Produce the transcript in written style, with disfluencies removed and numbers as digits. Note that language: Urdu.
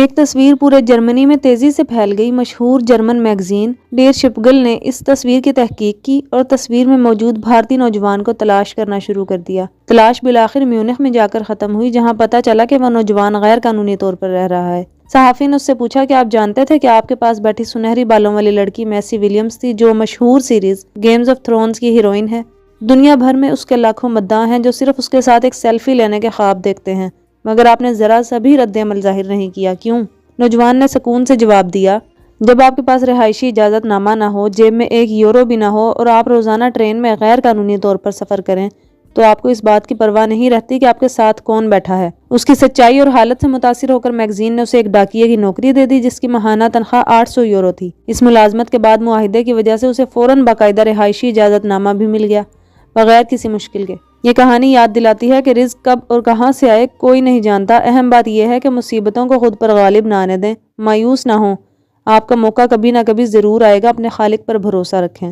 ایک تصویر پورے جرمنی میں تیزی سے پھیل گئی۔ مشہور جرمن میگزین ڈیر شپگل نے اس تصویر کی تحقیق کی اور تصویر میں موجود بھارتی نوجوان کو تلاش کرنا شروع کر دیا۔ تلاش بالآخر میونخ میں جا کر ختم ہوئی، جہاں پتہ چلا کہ وہ نوجوان غیر قانونی طور پر رہ رہا ہے۔ صحافی نے اس سے پوچھا کہ آپ جانتے تھے کہ آپ کے پاس بیٹھی سنہری بالوں والی لڑکی میسی ولیمز تھی، جو مشہور سیریز گیمز آف تھرونز کی ہیروئن ہے۔ دنیا بھر میں اس کے لاکھوں مداح ہیں جو صرف اس کے ساتھ ایک سیلفی لینے کے خواب دیکھتے ہیں، مگر آپ نے ذرا سا بھی رد عمل ظاہر نہیں کیا، کیوں؟ نوجوان نے سکون سے جواب دیا، جب آپ کے پاس رہائشی اجازت نامہ نہ ہو، جیب میں ایک یورو بھی نہ ہو اور آپ روزانہ ٹرین میں غیر قانونی طور پر سفر کریں، تو آپ کو اس بات کی پرواہ نہیں رہتی کہ آپ کے ساتھ کون بیٹھا ہے۔ اس کی سچائی اور حالت سے متاثر ہو کر میگزین نے اسے ایک ڈاکیے کی نوکری دے دی، جس کی ماہانہ تنخواہ 800 یورو تھی۔ اس ملازمت کے بعد معاہدے کی وجہ سے اسے فوراً باقاعدہ رہائشی اجازت نامہ بھی مل گیا، بغیر کسی مشکل کے۔ یہ کہانی یاد دلاتی ہے کہ رزق کب اور کہاں سے آئے کوئی نہیں جانتا۔ اہم بات یہ ہے کہ مصیبتوں کو خود پر غالب نہ آنے دیں، مایوس نہ ہوں، آپ کا موقع کبھی نہ کبھی ضرور آئے گا۔ اپنے خالق پر بھروسہ رکھیں۔